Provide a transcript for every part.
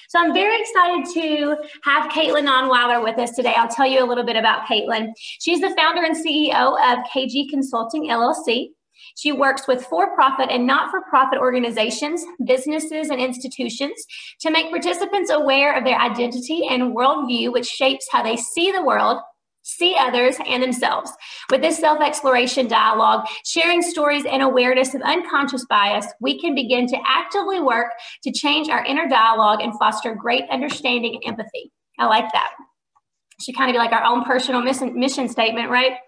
So I'm very excited to have Caitlin Onweiler with us today. I'll tell you a little bit about Caitlin. She's the founder and CEO of KG Consulting, LLC. She works with for-profit and not-for-profit organizations, businesses, and institutions to make participants aware of their identity and worldview, which shapes how they see the world, see others, and themselves. With this self-exploration dialogue, sharing stories and awareness of unconscious bias, we can begin to actively work to change our inner dialogue and foster great understanding and empathy. I like that. Should kind of be like our own personal mission statement, right?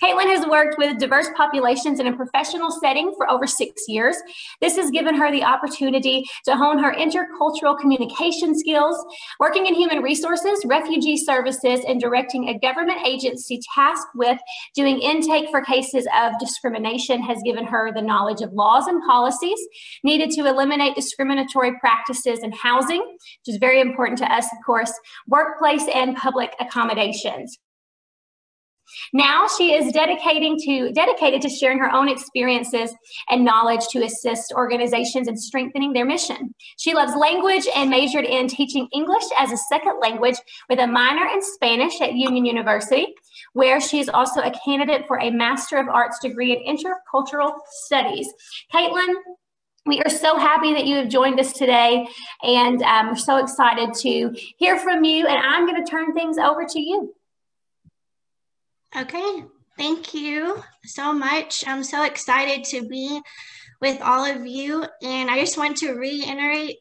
Caitlin has worked with diverse populations in a professional setting for over 6 years. This has given her the opportunity to hone her intercultural communication skills. Working in human resources, refugee services, and directing a government agency tasked with doing intake for cases of discrimination has given her the knowledge of laws and policies needed to eliminate discriminatory practices in housing, which is very important to us, of course, workplace and public accommodations. Now she is dedicated to sharing her own experiences and knowledge to assist organizations in strengthening their mission. She loves language and majored in teaching English as a second language with a minor in Spanish at Union University, where she is also a candidate for a Master of Arts degree in Intercultural Studies. Caitlin, we are so happy that you have joined us today, and we're so excited to hear from you, and I'm going to turn things over to you. Okay, thank you so much. I'm so excited to be with all of you, and I just want to reiterate,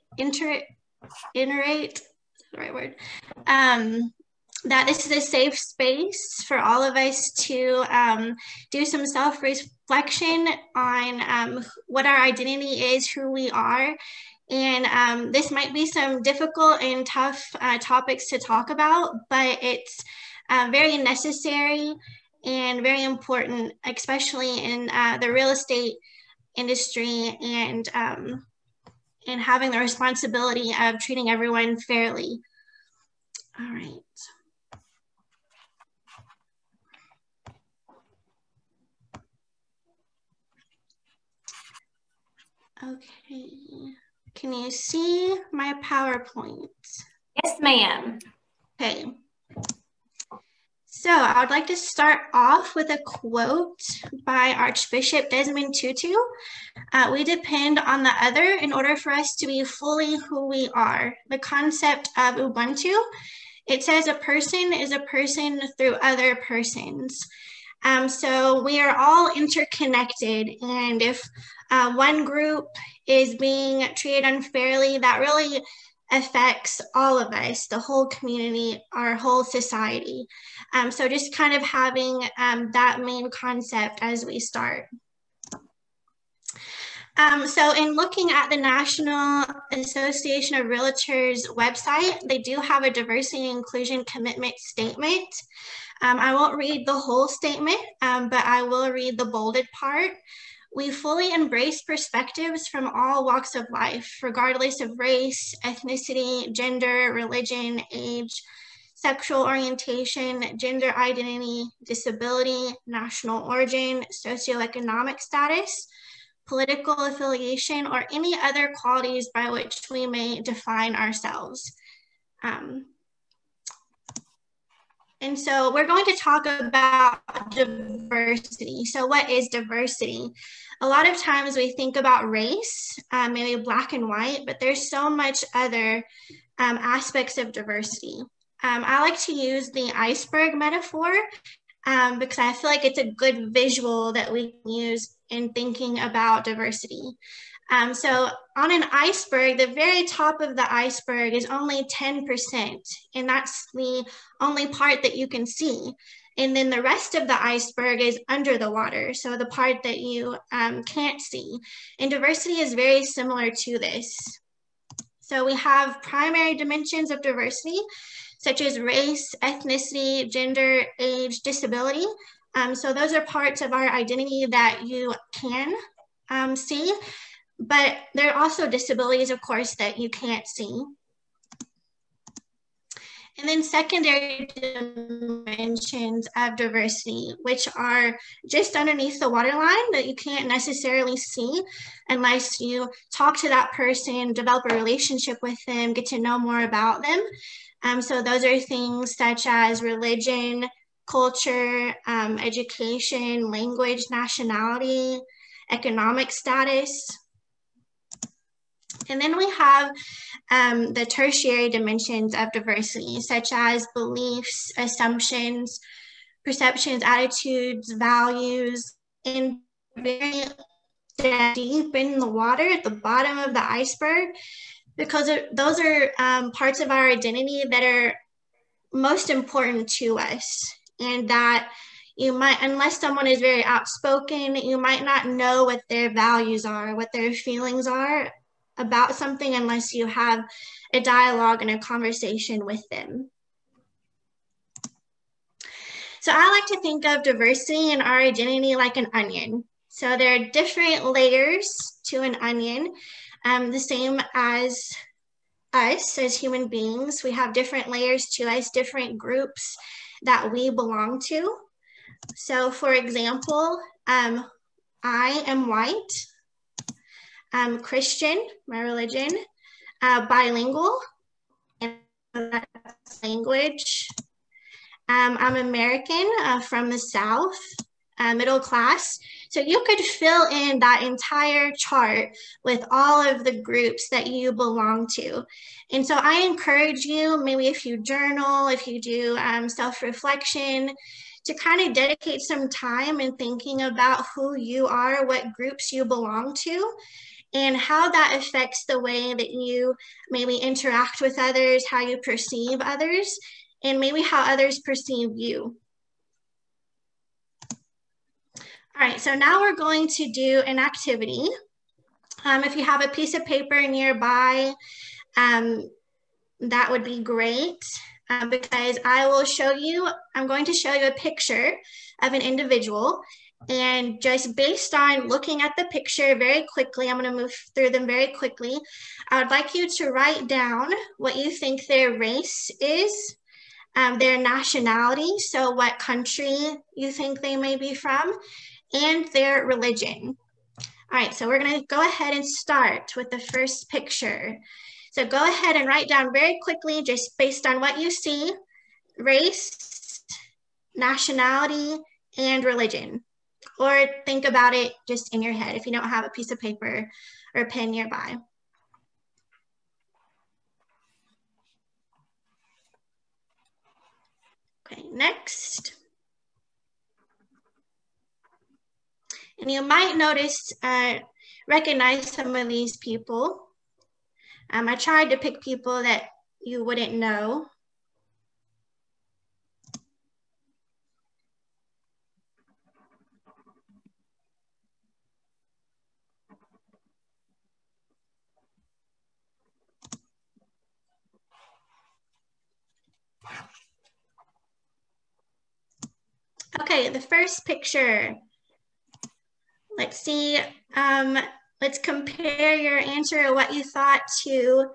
that this is a safe space for all of us to do some self-reflection on what our identity is, who we are. And this might be some difficult and tough topics to talk about, but it's very necessary and very important, especially in the real estate industry, and having the responsibility of treating everyone fairly. All right. Okay, can you see my PowerPoint? Yes, ma'am. Okay. So I would like to start off with a quote by Archbishop Desmond Tutu. We depend on the other in order for us to be fully who we are. The concept of Ubuntu, it says a person is a person through other persons. So we are all interconnected, and if one group is being treated unfairly, that really affects all of us, the whole community, our whole society. So just kind of having that main concept as we start. So in looking at the National Association of Realtors website, they do have a diversity and inclusion commitment statement. I won't read the whole statement, but I will read the bolded part. We fully embrace perspectives from all walks of life, regardless of race, ethnicity, gender, religion, age, sexual orientation, gender identity, disability, national origin, socioeconomic status, political affiliation, or any other qualities by which we may define ourselves. And so we're going to talk about diversity. So what is diversity? A lot of times we think about race, maybe black and white, but there's so much other aspects of diversity. I like to use the iceberg metaphor because I feel like it's a good visual that we can use in thinking about diversity. So on an iceberg, the very top of the iceberg is only 10%, and that's the only part that you can see. And then the rest of the iceberg is under the water, so the part that you can't see. And diversity is very similar to this. So we have primary dimensions of diversity, such as race, ethnicity, gender, age, disability. So those are parts of our identity that you can see. But there are also disabilities, of course, that you can't see. And then secondary dimensions of diversity, which are just underneath the waterline that you can't necessarily see unless you talk to that person, develop a relationship with them, get to know more about them. So those are things such as religion, culture, education, language, nationality, economic status. And then we have the tertiary dimensions of diversity, such as beliefs, assumptions, perceptions, attitudes, values, and very deep in the water at the bottom of the iceberg, because those are parts of our identity that are most important to us, and that you might, unless someone is very outspoken, you might not know what their values are, what their feelings are about something unless you have a dialogue and a conversation with them. So I like to think of diversity and our identity like an onion. So there are different layers to an onion, the same as us as human beings. We have different layers to us, different groups that we belong to. So for example, I am white, I'm Christian, my religion, bilingual, and that's language. I'm American from the South, middle class. So you could fill in that entire chart with all of the groups that you belong to. And so I encourage you, maybe if you journal, if you do self-reflection, to kind of dedicate some time in thinking about who you are, what groups you belong to, and how that affects the way that you maybe interact with others, how you perceive others, and maybe how others perceive you. All right, so now we're going to do an activity. If you have a piece of paper nearby, that would be great, because I'm going to show you a picture of an individual, and just based on looking at the picture very quickly, I'm going to move through them very quickly. I would like you to write down what you think their race is, their nationality, so what country you think they may be from, and their religion. All right, so we're going to go ahead and start with the first picture. So go ahead and write down very quickly, just based on what you see, race, nationality, and religion. Or think about it just in your head if you don't have a piece of paper or a pen nearby. Okay, next. And you might notice, recognize some of these people. I tried to pick people that you wouldn't know. Okay, the first picture. Let's see, let's compare your answer or what you thought to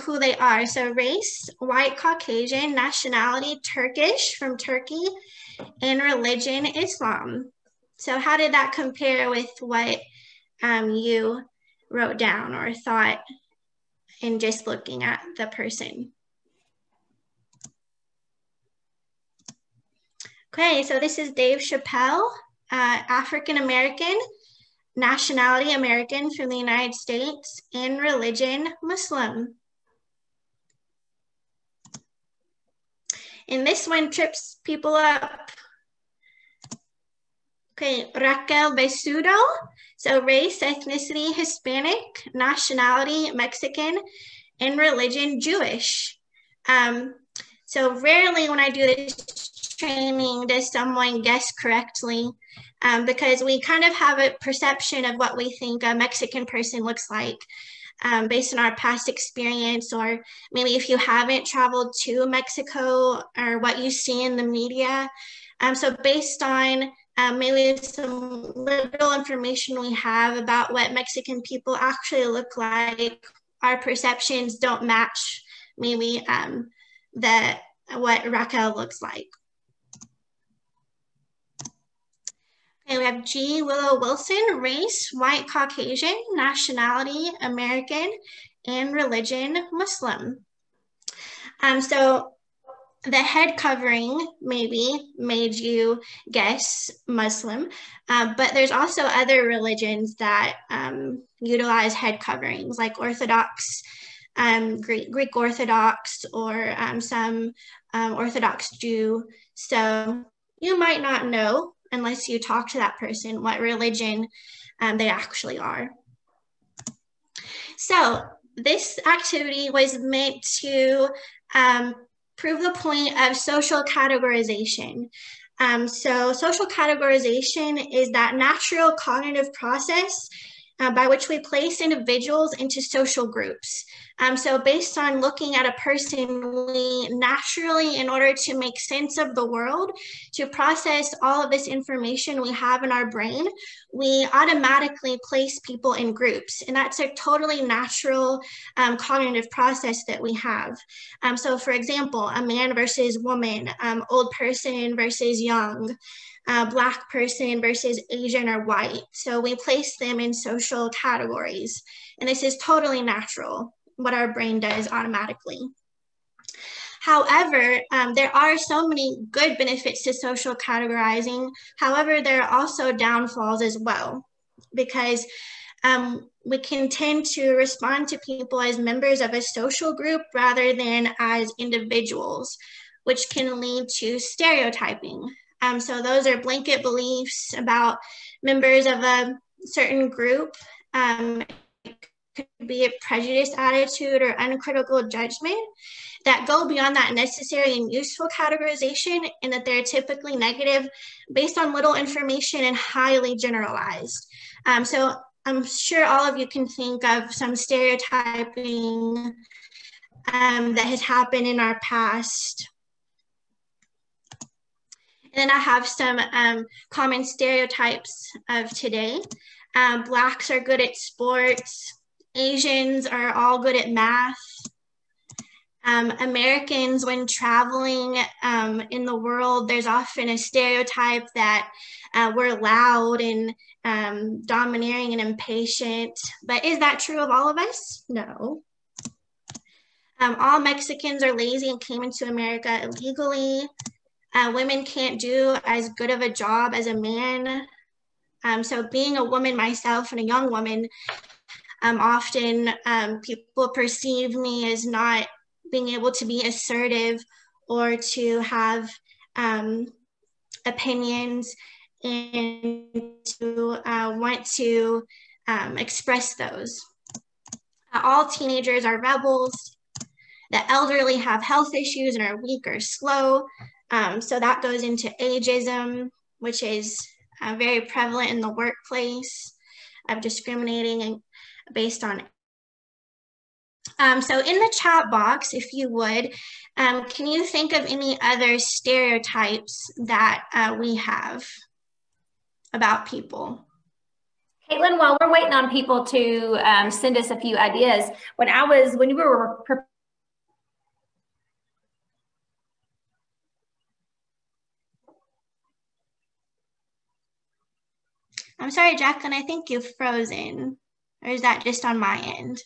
who they are. So race, white Caucasian, nationality, Turkish, from Turkey, and religion, Islam. So how did that compare with what you wrote down or thought in just looking at the person? Okay, so this is Dave Chappelle, African-American, nationality American from the United States, and religion Muslim. And this one trips people up. Okay, Raquel Besudo. So race, ethnicity, Hispanic, nationality Mexican, and religion Jewish. So rarely when I do this training does someone guess correctly, because we kind of have a perception of what we think a Mexican person looks like based on our past experience, or maybe if you haven't traveled to Mexico or what you see in the media. So based on maybe some little information we have about what Mexican people actually look like, our perceptions don't match maybe the what Raquel looks like. Okay, we have G. Willow Wilson, race, white Caucasian, nationality, American, and religion, Muslim. So the head covering maybe made you guess Muslim, but there's also other religions that utilize head coverings, like Orthodox, Greek Orthodox, or some Orthodox Jew. So you might not know, unless you talk to that person, what religion they actually are. So this activity was meant to prove the point of social categorization. So social categorization is that natural cognitive process by which we place individuals into social groups. So based on looking at a person, we naturally, in order to make sense of the world, to process all of this information we have in our brain, we automatically place people in groups. And that's a totally natural cognitive process that we have. So for example, a man versus woman, old person versus young, Black person versus Asian or white. So we place them in social categories. And this is totally natural, what our brain does automatically. However, there are so many good benefits to social categorizing. However, there are also downfalls as well, because we can tend to respond to people as members of a social group rather than as individuals, which can lead to stereotyping. So those are blanket beliefs about members of a certain group. It could be a prejudiced attitude or uncritical judgment that go beyond that necessary and useful categorization, and that they're typically negative based on little information and highly generalized. So I'm sure all of you can think of some stereotyping that has happened in our past. And then I have some common stereotypes of today. Blacks are good at sports. Asians are all good at math. Americans, when traveling in the world, there's often a stereotype that we're loud and domineering and impatient. But is that true of all of us? No. All Mexicans are lazy and came into America illegally. Women can't do as good of a job as a man. So being a woman myself and a young woman, often people perceive me as not being able to be assertive or to have opinions and to want to express those. All teenagers are rebels. The elderly have health issues and are weak or slow. So that goes into ageism, which is very prevalent in the workplace, of discriminating based on. So in the chat box, if you would, can you think of any other stereotypes that we have about people? Caitlin, while we're waiting on people to send us a few ideas, when you were I'm sorry, Jacqueline, I think you've frozen. Or is that just on my end?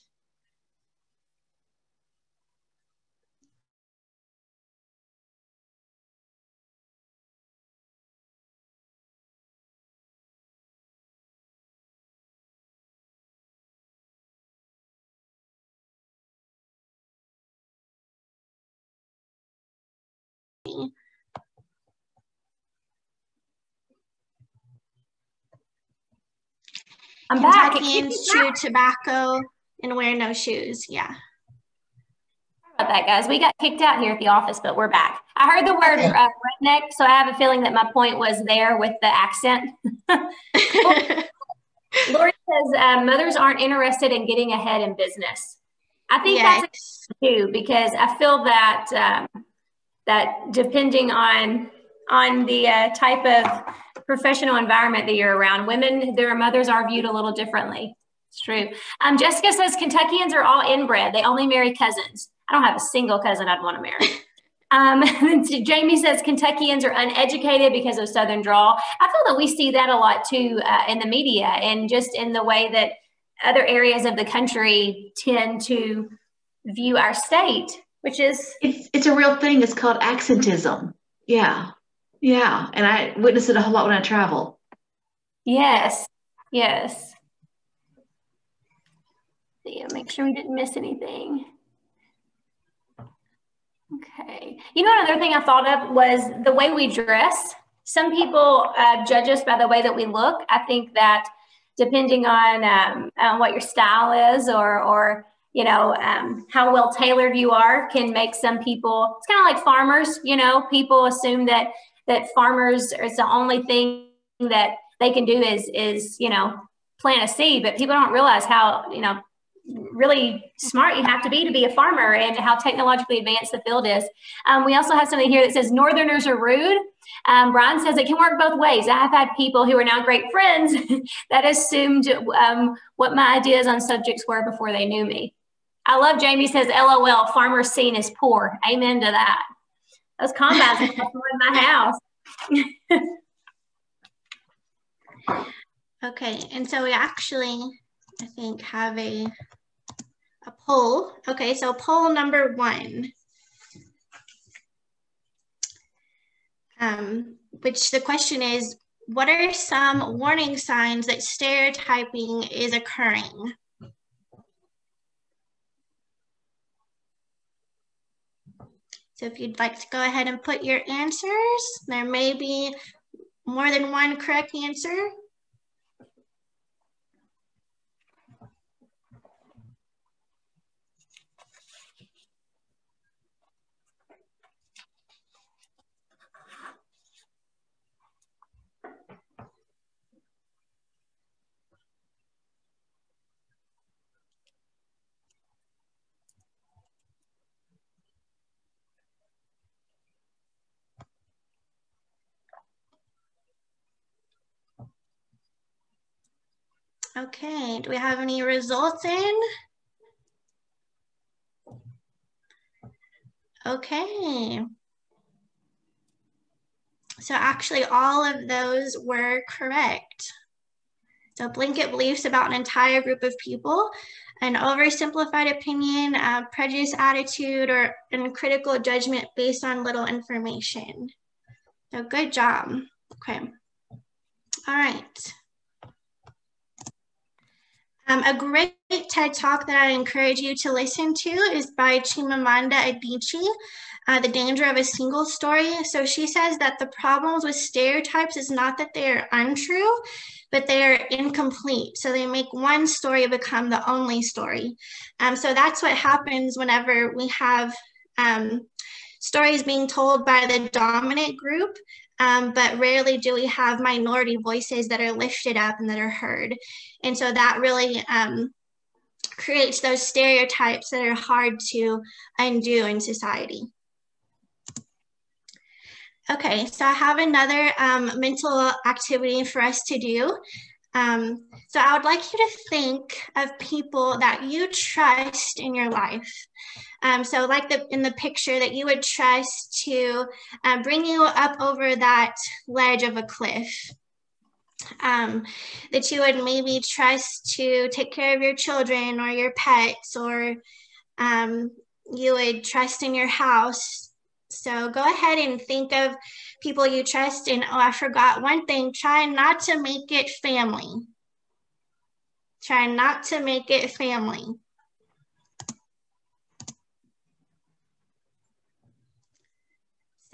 I'm back. Kentuckians chew tobacco and wear no shoes. Yeah. Sorry about that, guys. We got kicked out here at the office, but we're back. I heard the word redneck, so I have a feeling that my point was there with the accent. Lori says mothers aren't interested in getting ahead in business. I think that's too, because I feel that that depending on the type of professional environment that you're around, women, their mothers are viewed a little differently. It's true. Jessica says Kentuckians are all inbred. They only marry cousins. I don't have a single cousin I'd want to marry. Jamie says Kentuckians are uneducated because of Southern drawl. I feel that we see that a lot too in the media and just in the way that other areas of the country tend to view our state, which is... It's a real thing. It's called accentism. Yeah. Yeah. And I witness it a whole lot when I travel. Yes. Yes. Yeah, make sure we didn't miss anything. Okay. You know, another thing I thought of was the way we dress. Some people judge us by the way that we look. I think that depending on what your style is or you know, how well tailored you are can make some people, it's kind of like farmers, you know, people assume that farmers is the only thing that they can do is, you know, plant a seed, but people don't realize how, you know, really smart you have to be a farmer and how technologically advanced the field is. We also have something here that says Northerners are rude. Brian says it can work both ways. I have had people who are now great friends that assumed what my ideas on subjects were before they knew me. I love Jamie says, LOL, farmers seen as poor. Amen to that. Those combines are in my house. Okay, and so we actually, I think, have a poll. Okay, so poll number 1, which the question is, what are some warning signs that stereotyping is occurring? So if you'd like to go ahead and put your answers, there may be more than one correct answer. Okay, do we have any results in? Okay. So actually all of those were correct. So blanket beliefs about an entire group of people, an oversimplified opinion, a prejudiced attitude, or a critical judgment based on little information. So good job. Okay. All right. A great TED Talk that I encourage you to listen to is by Chimamanda Adichie, The Danger of a Single Story. So she says that the problems with stereotypes is not that they are untrue, but they are incomplete. So they make one story become the only story. So that's what happens whenever we have stories being told by the dominant group, but rarely do we have minority voices that are lifted up and that are heard. And so that really creates those stereotypes that are hard to undo in society. Okay, so I have another mental activity for us to do. So I would like you to think of people that you trust in your life. So like in the picture, that you would trust to bring you up over that ledge of a cliff. That you would maybe trust to take care of your children or your pets, or you would trust in your house. So go ahead and think of people you trust. And oh, I forgot one thing, try not to make it family. Try not to make it family.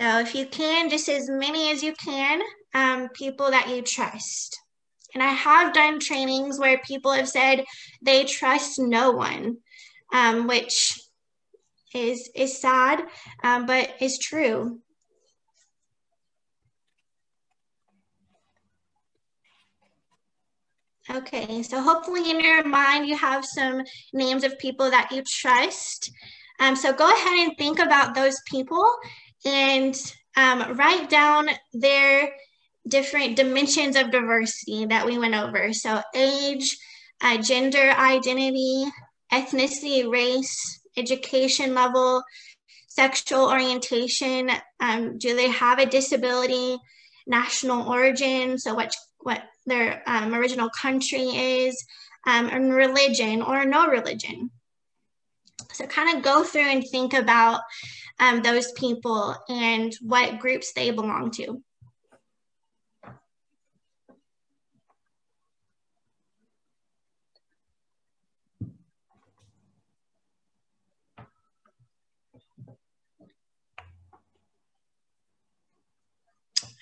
So if you can, just as many as you can, people that you trust. And I have done trainings where people have said they trust no one, which is sad, but is true. Okay, so hopefully in your mind you have some names of people that you trust. So go ahead and think about those people and write down their different dimensions of diversity that we went over. So age, gender identity, ethnicity, race, education level, sexual orientation, do they have a disability, national origin, so what their original country is, and religion or no religion. So kind of go through and think about those people and what groups they belong to.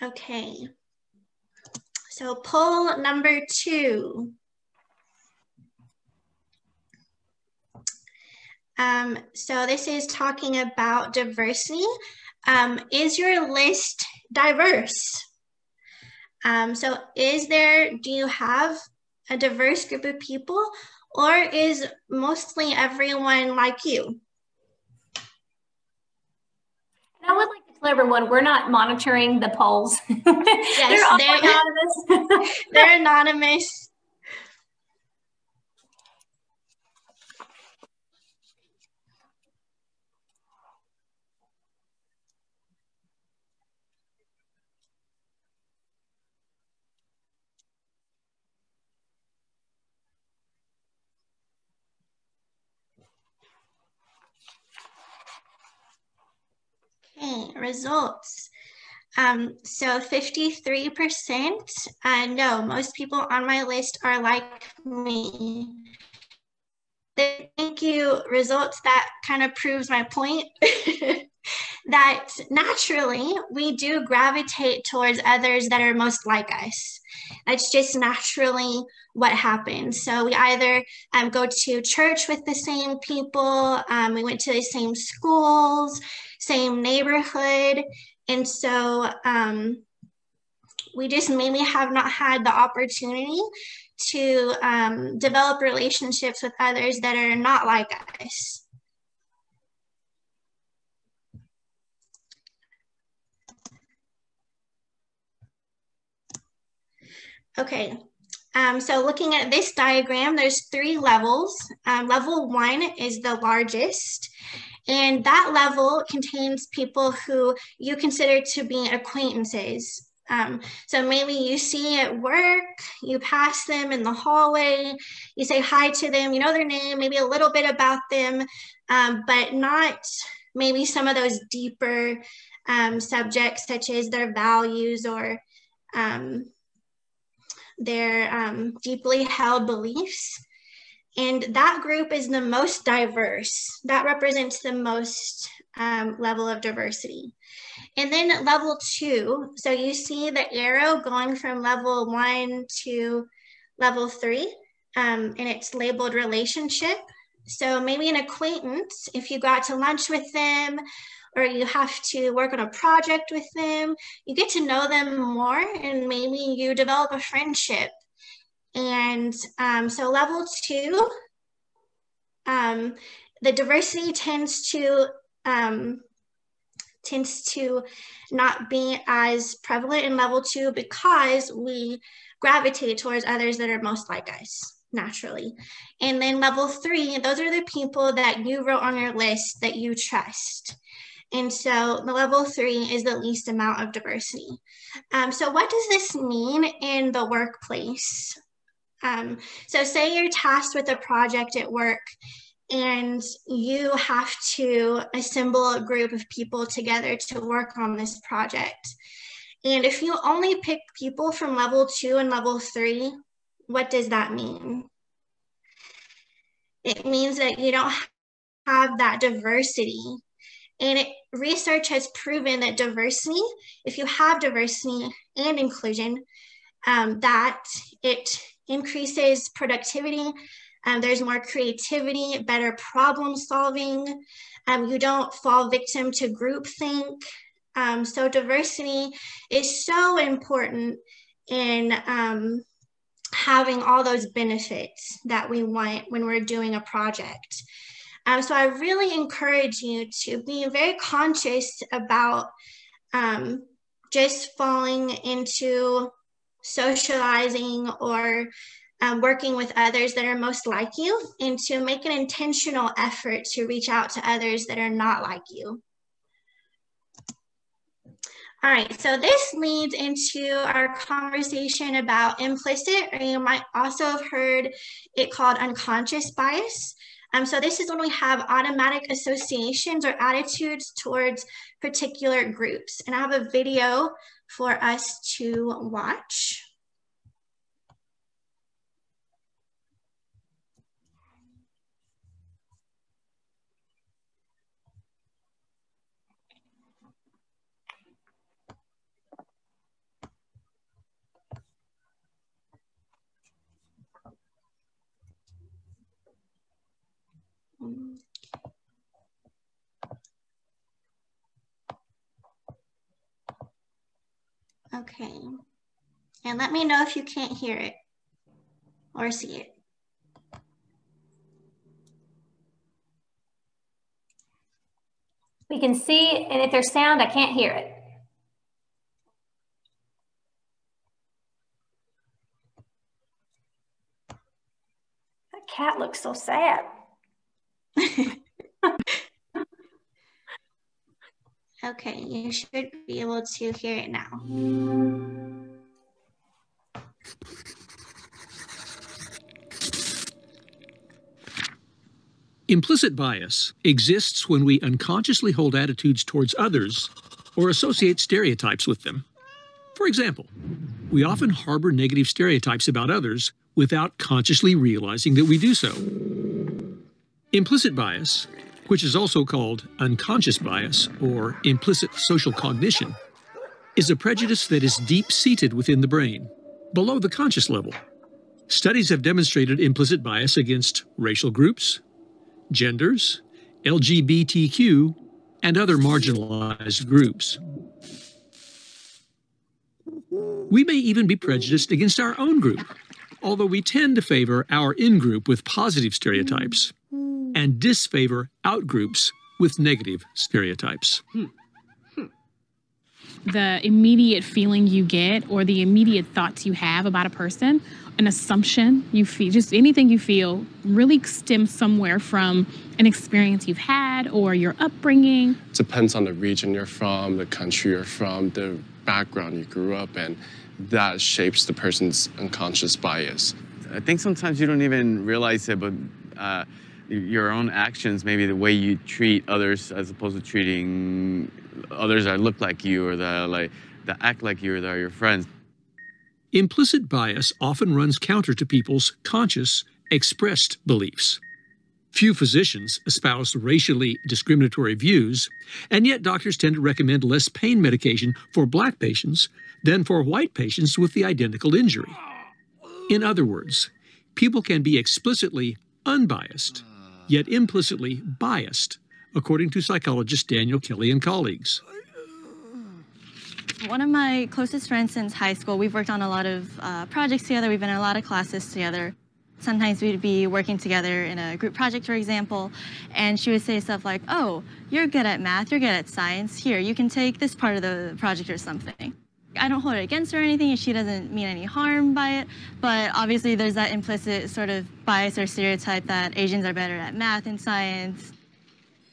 Okay, so poll number 2. So this is talking about diversity. Is your list diverse? So do you have a diverse group of people, or is mostly everyone like you? I would like to tell everyone we're not monitoring the polls. Yes, they're anonymous. They're anonymous. Okay, results. So 53%, no, most people on my list are like me. Thank you, results. That kind of proves my point that naturally we do gravitate towards others that are most like us. That's just naturally what happens. So we either go to church with the same people, we went to the same schools, same neighborhood. And so we just maybe have not had the opportunity to develop relationships with others that are not like us. Okay, so looking at this diagram, there's 3 levels. Level 1 is the largest, and that level contains people who you consider to be acquaintances. So maybe you see at work, you pass them in the hallway, you say hi to them, you know their name, maybe a little bit about them, but not maybe some of those deeper subjects such as their values or their deeply held beliefs. And that group is the most diverse. That represents the most level of diversity. And then level 2, so you see the arrow going from level 1 to level 3, and it's labeled relationship. So maybe an acquaintance, if you go out to lunch with them, or you have to work on a project with them, you get to know them more and maybe you develop a friendship. And so level 2, the diversity tends to not be as prevalent in level 2 because we gravitate towards others that are most like us naturally. And then level 3, those are the people that you wrote on your list that you trust. And so the level 3 is the least amount of diversity. So what does this mean in the workplace? So say you're tasked with a project at work and you have to assemble a group of people together to work on this project. And if you only pick people from level 2 and level 3, what does that mean? It means that you don't have that diversity. And research has proven that diversity, if you have diversity and inclusion, that it increases productivity. There's more creativity, better problem solving. You don't fall victim to groupthink. So diversity is so important in having all those benefits that we want when we're doing a project. So I really encourage you to be very conscious about just falling into socializing or working with others that are most like you, and to make an intentional effort to reach out to others that are not like you. All right, so this leads into our conversation about implicit, or you might also have heard it called unconscious bias. So this is when we have automatic associations or attitudes towards particular groups. And I have a video for us to watch. Okay, and let me know if you can't hear it or see it. We can see, and if there's sound, I can't hear it. That cat looks so sad. Okay, you should be able to hear it now. Implicit bias exists when we unconsciously hold attitudes towards others or associate stereotypes with them. For example, we often harbor negative stereotypes about others without consciously realizing that we do so. Implicit bias, which is also called unconscious bias or implicit social cognition, is a prejudice that is deep-seated within the brain, below the conscious level. Studies have demonstrated implicit bias against racial groups, genders, LGBTQ, and other marginalized groups. We may even be prejudiced against our own group, although we tend to favor our in-group with positive stereotypes and disfavor out-groups with negative stereotypes. The immediate feeling you get or the immediate thoughts you have about a person, an assumption you feel, just anything you feel really stems somewhere from an experience you've had or your upbringing. It depends on the region you're from, the country you're from, the background you grew up in. That shapes the person's unconscious bias. I think sometimes you don't even realize it, but your own actions, maybe the way you treat others as opposed to treating others that look like you or that act like you or that are your friends. Implicit bias often runs counter to people's conscious, expressed beliefs. Few physicians espouse racially discriminatory views, and yet doctors tend to recommend less pain medication for Black patients than for white patients with the identical injury. In other words, people can be explicitly unbiased, yet implicitly biased, according to psychologist Daniel Kelly and colleagues. One of my closest friends since high school, we've worked on a lot of projects together, we've been in a lot of classes together. Sometimes we'd be working together in a group project, for example, and she would say stuff like, oh, you're good at math, you're good at science, here, you can take this part of the project or something. I don't hold it against her or anything, and she doesn't mean any harm by it, but obviously there's that implicit sort of bias or stereotype that Asians are better at math and science.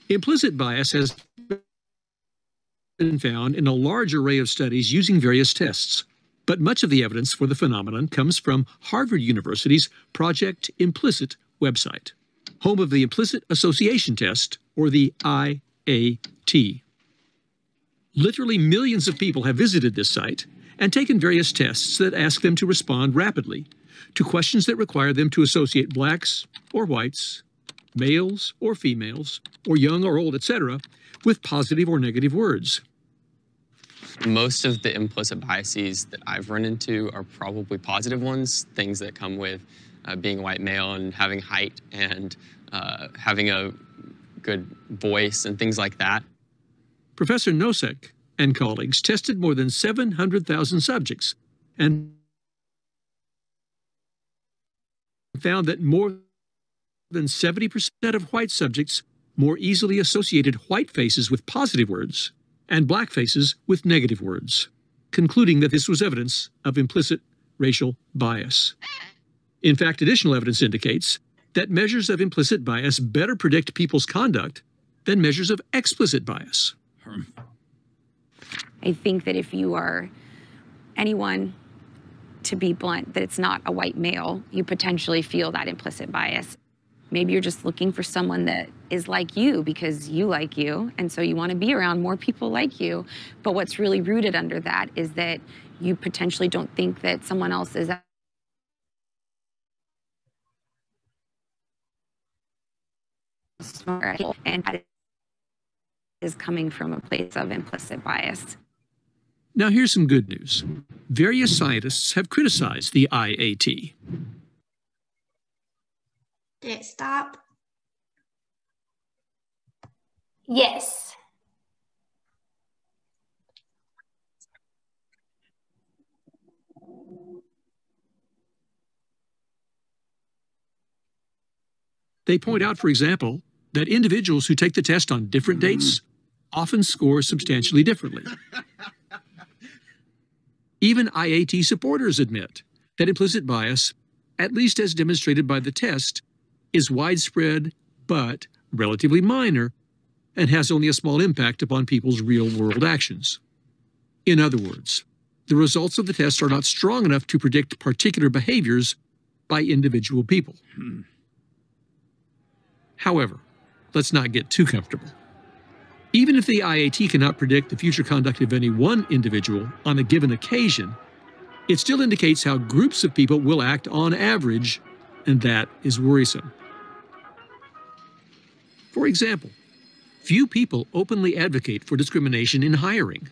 Implicit bias has been found in a large array of studies using various tests, but much of the evidence for the phenomenon comes from Harvard University's Project Implicit website, home of the Implicit Association Test, or the IAT. Literally millions of people have visited this site and taken various tests that ask them to respond rapidly to questions that require them to associate Blacks or whites, males or females, or young or old, etc., with positive or negative words. Most of the implicit biases that I've run into are probably positive ones, things that come with being a white male and having height and having a good voice and things like that. Professor Nosek and colleagues tested more than 700,000 subjects and found that more than 70% of white subjects more easily associated white faces with positive words and Black faces with negative words, concluding that this was evidence of implicit racial bias. In fact, additional evidence indicates that measures of implicit bias better predict people's conduct than measures of explicit bias. I think that if you are anyone, to be blunt, that it's not a white male, you potentially feel that implicit bias. Maybe you're just looking for someone that is like you because you like you, and so you want to be around more people like you. But what's really rooted under that is that you potentially don't think that someone else is smart, and that is coming from a place of implicit bias. Now here's some good news. Various scientists have criticized the IAT. Did it stop? Yes. They point out, for example, that individuals who take the test on different dates often score substantially differently. Even IAT supporters admit that implicit bias, at least as demonstrated by the test, is widespread but relatively minor and has only a small impact upon people's real-world actions. In other words, the results of the test are not strong enough to predict particular behaviors by individual people. However, let's not get too comfortable. Even if the IAT cannot predict the future conduct of any one individual on a given occasion, it still indicates how groups of people will act on average, and that is worrisome. For example, few people openly advocate for discrimination in hiring,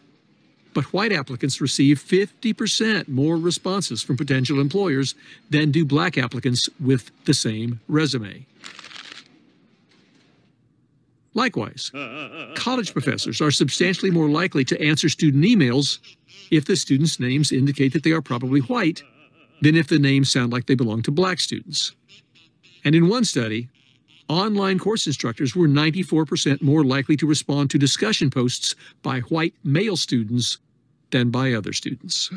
but white applicants receive 50% more responses from potential employers than do black applicants with the same resume. Likewise, college professors are substantially more likely to answer student emails if the students' names indicate that they are probably white than if the names sound like they belong to black students. And in one study, online course instructors were 94% more likely to respond to discussion posts by white male students than by other students.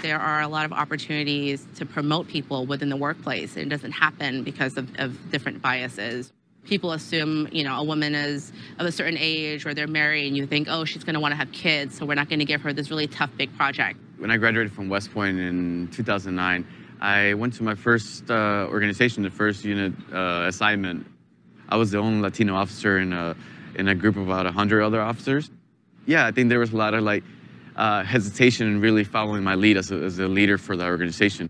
There are a lot of opportunities to promote people within the workplace. It doesn't happen because of different biases. People assume, you know, a woman is of a certain age or they're married and you think, oh, she's going to want to have kids, so we're not going to give her this really tough, big project. When I graduated from West Point in 2009, I went to my first organization, the first unit assignment. I was the only Latino officer in a group of about 100 other officers. Yeah, I think there was a lot of hesitation in really following my lead as a leader for the organization.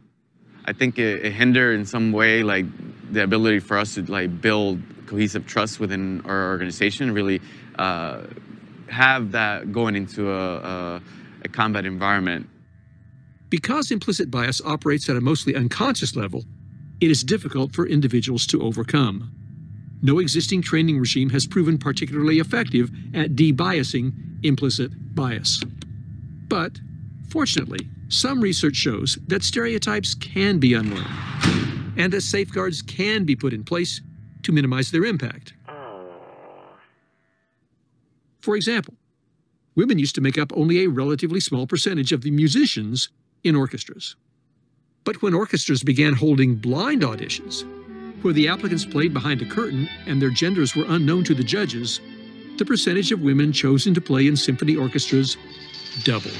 I think it hindered in some way the ability for us to build cohesive trust within our organization, really have that going into a combat environment. Because implicit bias operates at a mostly unconscious level, it is difficult for individuals to overcome. No existing training regime has proven particularly effective at de-biasing implicit bias. But, fortunately, some research shows that stereotypes can be unlearned, and that safeguards can be put in place to minimize their impact. For example, women used to make up only a relatively small percentage of the musicians in orchestras. But when orchestras began holding blind auditions, where the applicants played behind a curtain and their genders were unknown to the judges, the percentage of women chosen to play in symphony orchestras doubled.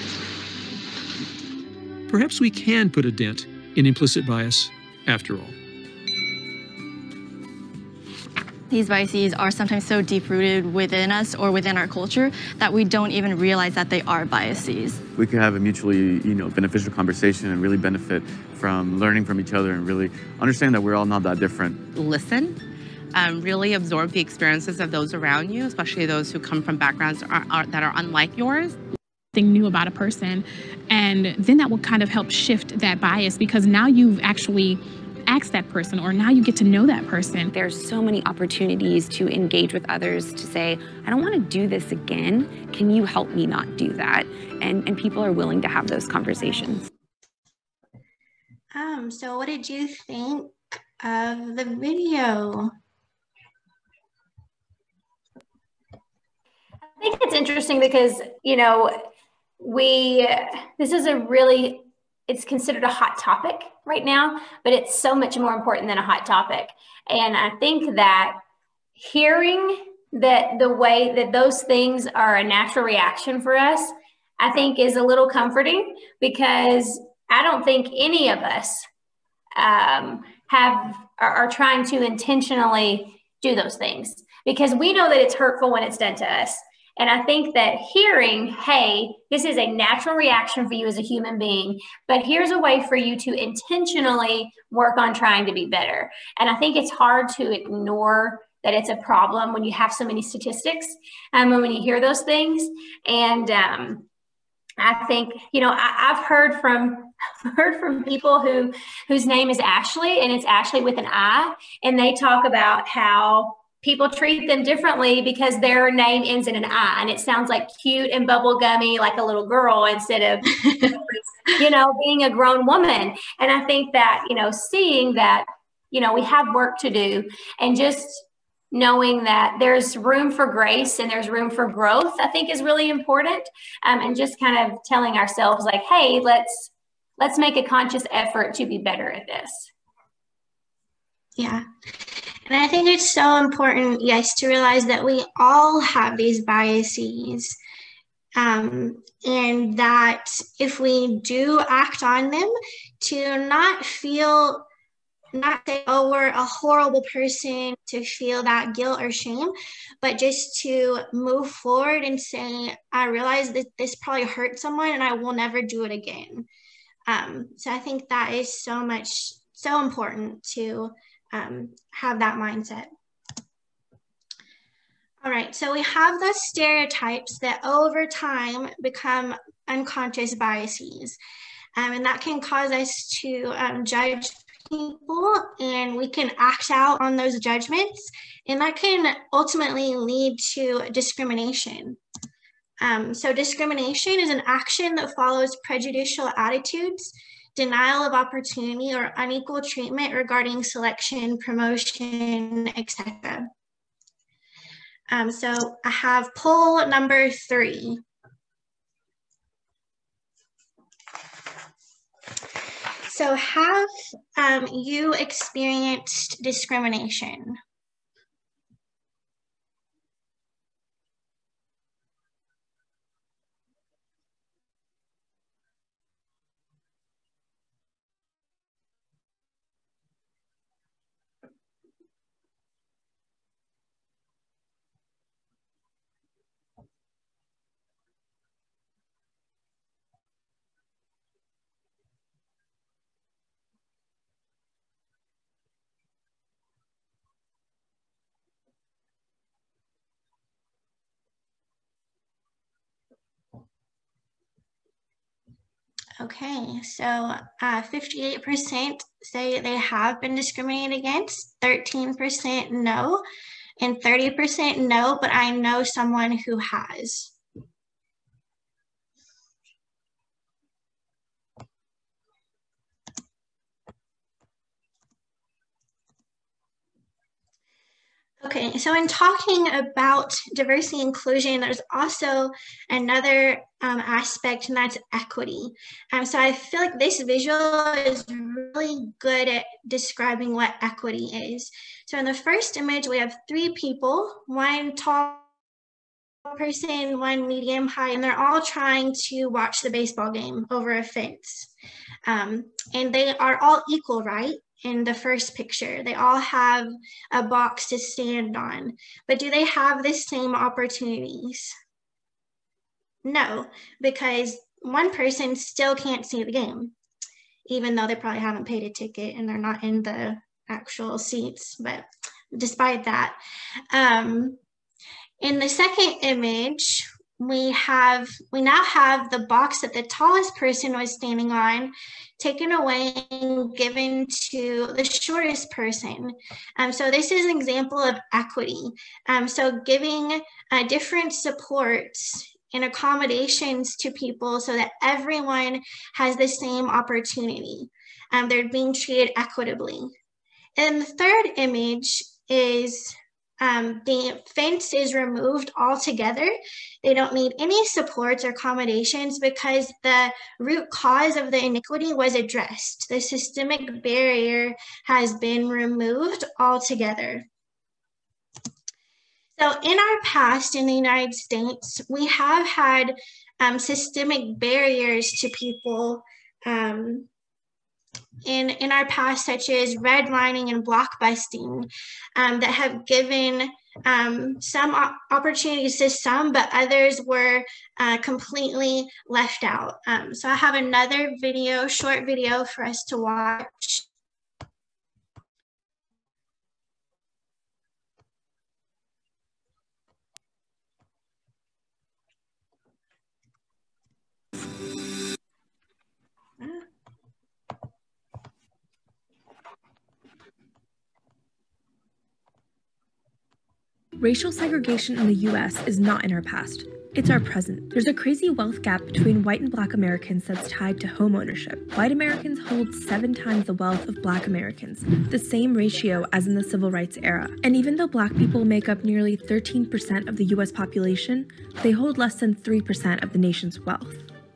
Perhaps we can put a dent in implicit bias after all. These biases are sometimes so deep-rooted within us or within our culture that we don't even realize that they are biases. We could have a mutually, beneficial conversation and really benefit from learning from each other and really understand that we're all not that different. Listen, really absorb the experiences of those around you, especially those who come from backgrounds that are unlike yours. Something new about a person, and then that will kind of help shift that bias because now you've actually ask that person, or now you get to know that person. There's so many opportunities to engage with others, to say, I don't want to do this again. Can you help me not do that? And people are willing to have those conversations. So what did you think of the video? I think it's interesting because, this is it's considered a hot topic right now, but it's so much more important than a hot topic. And I think that hearing that the way that those things are a natural reaction for us, I think is a little comforting, because I don't think any of us are trying to intentionally do those things, because we know that it's hurtful when it's done to us. And I think that hearing, hey, this is a natural reaction for you as a human being, but here's a way for you to intentionally work on trying to be better. And I think it's hard to ignore that it's a problem when you have so many statistics, when you hear those things. And I think, I've heard from people whose name is Ashley, and it's Ashley with an I, and they talk about how people treat them differently because their name ends in an I, and it sounds like cute and bubblegummy, like a little girl, instead of, being a grown woman. And I think that, seeing that, we have work to do, and just knowing that there's room for grace and there's room for growth, I think is really important. And just kind of telling ourselves like, hey, let's make a conscious effort to be better at this. Yeah. And I think it's so important, yes, to realize that we all have these biases, and that if we do act on them, to not say, oh, we're a horrible person, to feel that guilt or shame, but just to move forward and say, I realize that this probably hurt someone and I will never do it again. So I think that is so important to have that mindset. All right, so we have those stereotypes that over time become unconscious biases, and that can cause us to judge people, and we can act out on those judgments, and that can ultimately lead to discrimination. So discrimination is an action that follows prejudicial attitudes, denial of opportunity, or unequal treatment regarding selection, promotion, etc. So I have poll number 3. So have you experienced discrimination? Okay, so 58% say they have been discriminated against, 13% no, and 30% no, but I know someone who has. Okay, so in talking about diversity and inclusion, there's also another aspect, and that's equity. So I feel like this visual is really good at describing what equity is. So in the first image, we have 3 people, one tall person, one medium height, and they're all trying to watch the baseball game over a fence. And they are all equal, right? In the first picture, they all have a box to stand on, but do they have the same opportunities? No, because one person still can't see the game, even though they probably haven't paid a ticket and they're not in the actual seats. But despite that, in the second image, we now have the box that the tallest person was standing on taken away and given to the shortest person. So this is an example of equity. So giving different supports and accommodations to people so that everyone has the same opportunity. They're being treated equitably. And the third image is the fence is removed altogether. They don't need any supports or accommodations because the root cause of the inequity was addressed. The systemic barrier has been removed altogether. So in our past in the United States, we have had systemic barriers to people in our past, such as redlining and blockbusting, that have given some opportunities to some, but others were completely left out. So I have another video, short video for us to watch. Racial segregation in the US is not in our past. It's our present. There's a crazy wealth gap between white and Black Americans that's tied to home ownership. White Americans hold 7 times the wealth of Black Americans, the same ratio as in the Civil Rights era. And even though Black people make up nearly 13% of the US population, they hold less than 3% of the nation's wealth.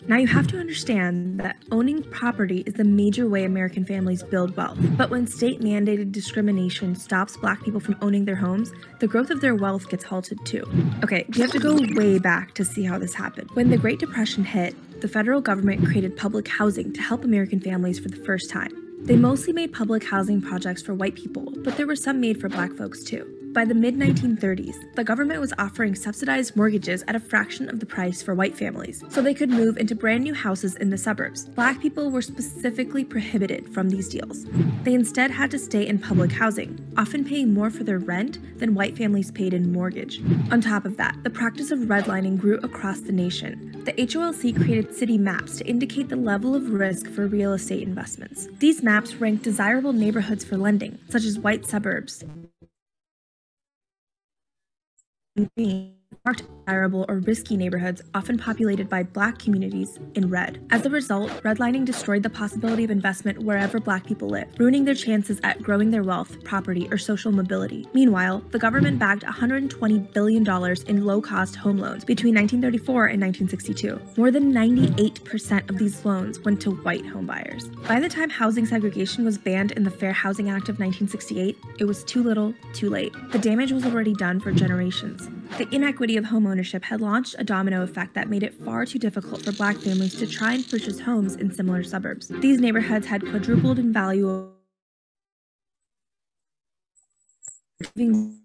Now you have to understand that owning property is the major way American families build wealth. But when state-mandated discrimination stops Black people from owning their homes, the growth of their wealth gets halted too. Okay, you have to go way back to see how this happened. When the Great Depression hit, the federal government created public housing to help American families for the first time. They mostly made public housing projects for white people, but there were some made for Black folks too. By the mid-1930s, the government was offering subsidized mortgages at a fraction of the price for white families, so they could move into brand new houses in the suburbs. Black people were specifically prohibited from these deals. They instead had to stay in public housing, often paying more for their rent than white families paid in mortgage. On top of that, the practice of redlining grew across the nation. The HOLC created city maps to indicate the level of risk for real estate investments. These maps ranked desirable neighborhoods for lending, such as white suburbs, marked desirable or risky neighborhoods often populated by Black communities in red. As a result, redlining destroyed the possibility of investment wherever Black people live, ruining their chances at growing their wealth, property, or social mobility. Meanwhile, the government bagged $120 billion in low-cost home loans between 1934 and 1962. More than 98% of these loans went to white homebuyers. By the time housing segregation was banned in the Fair Housing Act of 1968, it was too little, too late. The damage was already done for generations. The inequity of homeownership had launched a domino effect that made it far too difficult for Black families to try and purchase homes in similar suburbs. These neighborhoods had quadrupled in value, leaving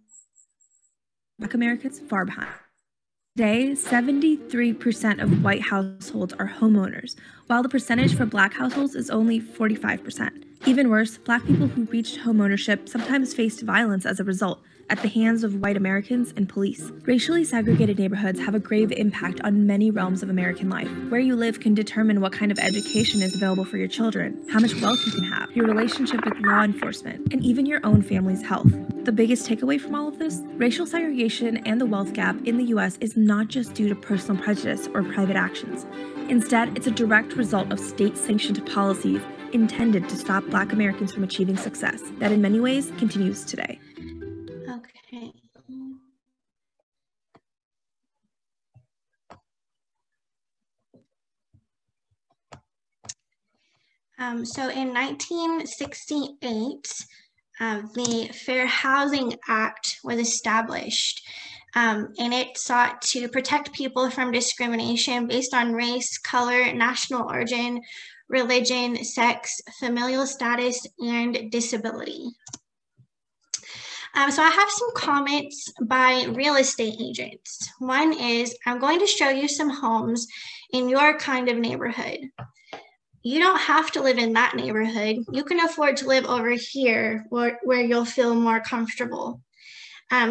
Black Americans far behind. Today, 73% of white households are homeowners, while the percentage for Black households is only 45%. Even worse, Black people who reached homeownership sometimes faced violence as a result, at the hands of white Americans and police. Racially segregated neighborhoods have a grave impact on many realms of American life. Where you live can determine what kind of education is available for your children, how much wealth you can have, your relationship with law enforcement, and even your own family's health. The biggest takeaway from all of this? Racial segregation and the wealth gap in the US is not just due to personal prejudice or private actions. Instead, it's a direct result of state-sanctioned policies intended to stop Black Americans from achieving success that in many ways continues today. Okay. So in 1968, the Fair Housing Act was established, and it sought to protect people from discrimination based on race, color, national origin, religion, sex, familial status, and disability. So I have some comments by real estate agents. One is, I'm going to show you some homes in your kind of neighborhood. You don't have to live in that neighborhood. You can afford to live over here where you'll feel more comfortable.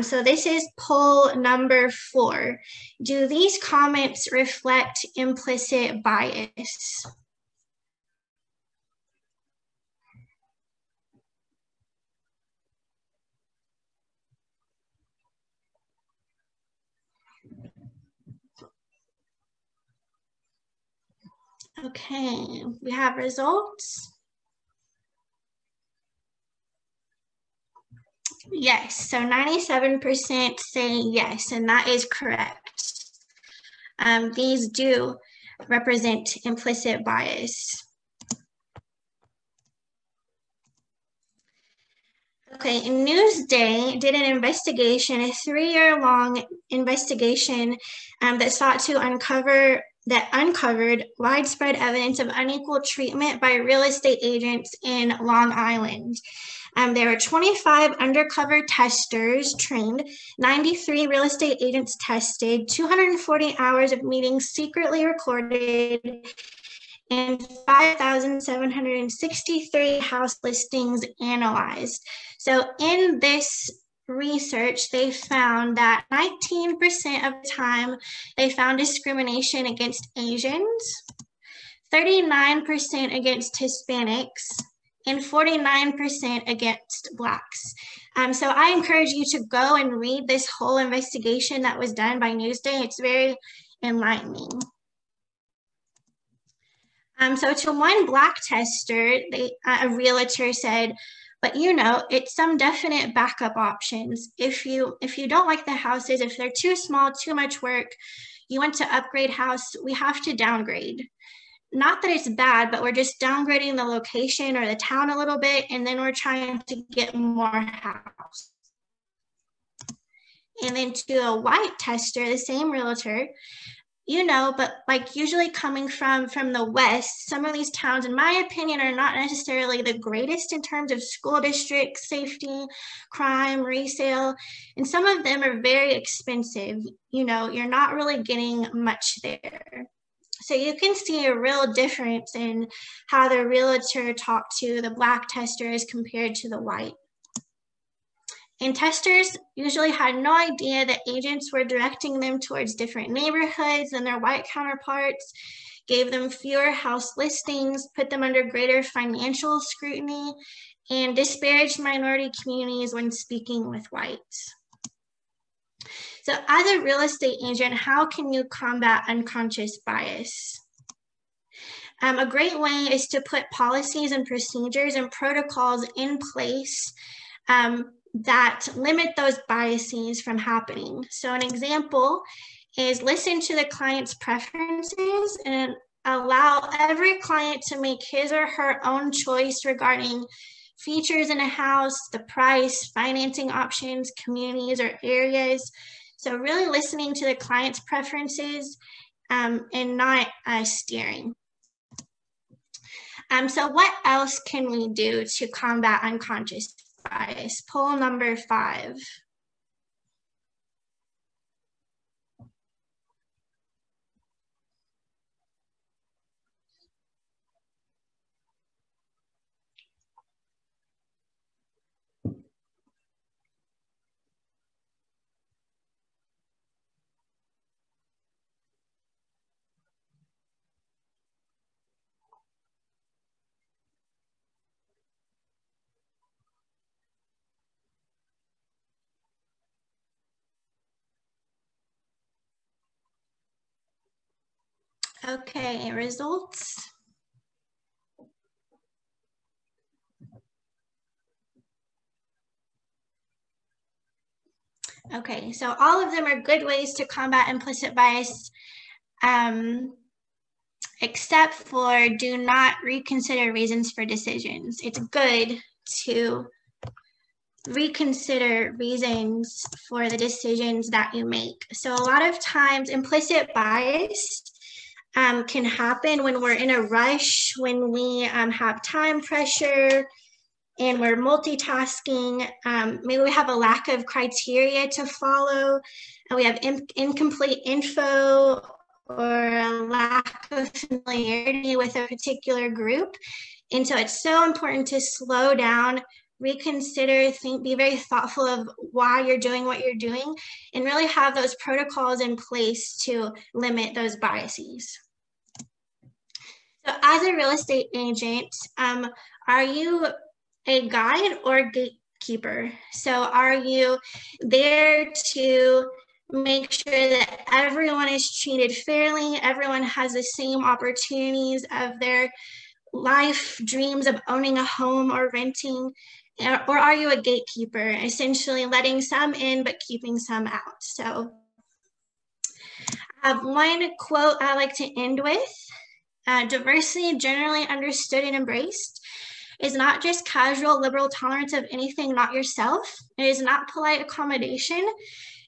So this is poll number 4. Do these comments reflect implicit bias? Okay, we have results. Yes, so 97% say yes, and that is correct. These do represent implicit bias. Okay, Newsday did an investigation, a 3-year-long investigation that uncovered widespread evidence of unequal treatment by real estate agents in Long Island. There were 25 undercover testers trained, 93 real estate agents tested, 240 hours of meetings secretly recorded, and 5,763 house listings analyzed. So in this research, they found that 19% of the time they found discrimination against Asians, 39% against Hispanics, and 49% against Blacks. So I encourage you to go and read this whole investigation that was done by Newsday. It's very enlightening. So to one Black tester, a realtor said, but it's some definite backup options. If you don't like the houses, if they're too small, too much work, you want to upgrade house, we have to downgrade. Not that it's bad, but we're just downgrading the location or the town a little bit, and then we're trying to get more house. And then to a white tester, the same realtor, but like usually coming from the West, some of these towns, in my opinion, are not necessarily the greatest in terms of school districts, safety, crime, resale, and some of them are very expensive. You're not really getting much there. So you can see a real difference in how the realtor talked to the Black testers compared to the white. And testers usually had no idea that agents were directing them towards different neighborhoods than their white counterparts, gave them fewer house listings, put them under greater financial scrutiny, and disparaged minority communities when speaking with whites. So as a real estate agent, how can you combat unconscious bias? A great way is to put policies and procedures and protocols in place that limit those biases from happening. So an example is listen to the client's preferences and allow every client to make his or her own choice regarding features in a house, the price, financing options, communities, or areas. So really listening to the client's preferences and not steering. So what else can we do to combat unconscious bias? Poll number 5. Okay, results. Okay, so all of them are good ways to combat implicit bias, except for do not reconsider reasons for decisions. It's good to reconsider reasons for the decisions that you make. So a lot of times implicit bias can happen when we're in a rush, when we have time pressure and we're multitasking. Maybe we have a lack of criteria to follow, and we have incomplete info or a lack of familiarity with a particular group. And so it's so important to slow down, reconsider, be very thoughtful of why you're doing what you're doing, and really have those protocols in place to limit those biases. So as a real estate agent, are you a guide or gatekeeper? So are you there to make sure that everyone is treated fairly, everyone has the same opportunities of their life dreams of owning a home or renting? Or are you a gatekeeper, essentially letting some in but keeping some out? So I have one quote I like to end with. Diversity generally understood and embraced. is not just casual liberal tolerance of anything not yourself. It is not polite accommodation.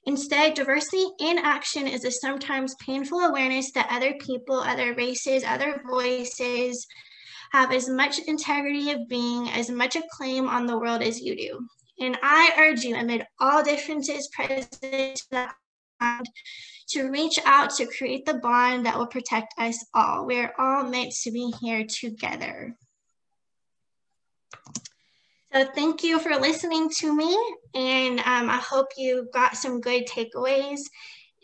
Instead, diversity in action is a sometimes painful awareness that other people, other races, other voices have as much integrity of being, as much a claim on the world as you do. And I urge you, amid all differences present, to reach out to create the bond that will protect us all. We are all meant to be here together. So thank you for listening to me, and I hope you got some good takeaways.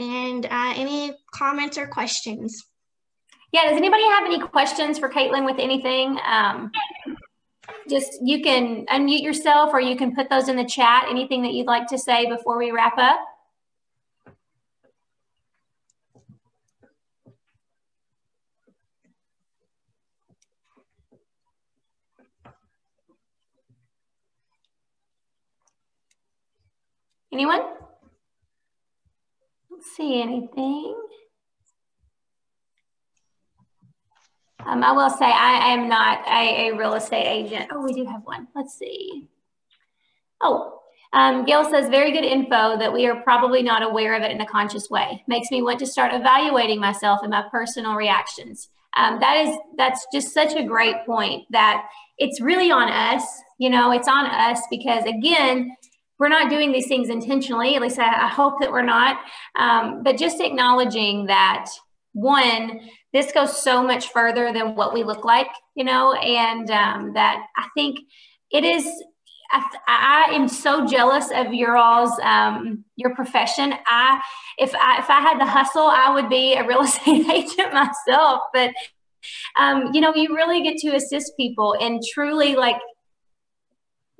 And any comments or questions? Yeah, does anybody have any questions for Caitlin with anything? Just, you can unmute yourself or you can put those in the chat, anything that you'd like to say before we wrap up. Anyone? Don't see anything. I will say I am not a real estate agent. Oh, we do have one. Let's see. Oh, Gail says, very good info that we are probably not aware of it in a conscious way. Makes me want to start evaluating myself and my personal reactions. That's just such a great point, that it's really on us. You know, it's on us because, again, we're not doing these things intentionally. At least I hope that we're not. But just acknowledging that, one, this goes so much further than what we look like, you know, and that I think it is, I am so jealous of your profession. If I had the hustle, I would be a real estate agent myself. But, you know, you really get to assist people and truly, like,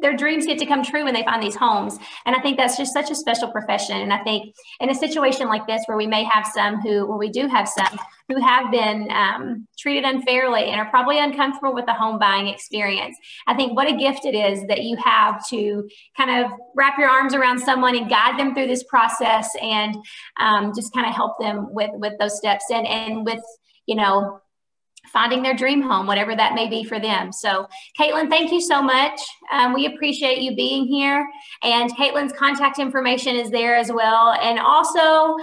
their dreams get to come true when they find these homes. And I think that's just such a special profession. And I think in a situation like this, where we may have some we do have some who have been treated unfairly and are probably uncomfortable with the home buying experience, I think what a gift it is that you have to kind of wrap your arms around someone and guide them through this process, and just kind of help them with those steps and with, you know, finding their dream home, whatever that may be for them. So Caitlin, thank you so much. We appreciate you being here, and Caitlin's contact information is there as well. And also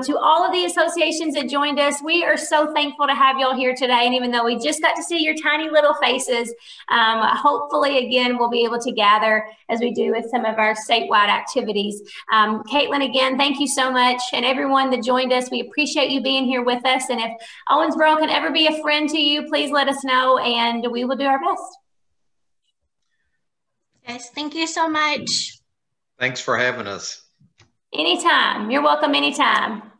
to all of the associations that joined us, we are so thankful to have y'all here today. And even though we just got to see your tiny little faces, hopefully again, we'll be able to gather as we do with some of our statewide activities. Caitlin, again, thank you so much. And everyone that joined us, we appreciate you being here with us. And if Owensboro can ever be a friend to you, please let us know, and we will do our best. Yes, thank you so much. Thanks for having us. Anytime. You're welcome anytime.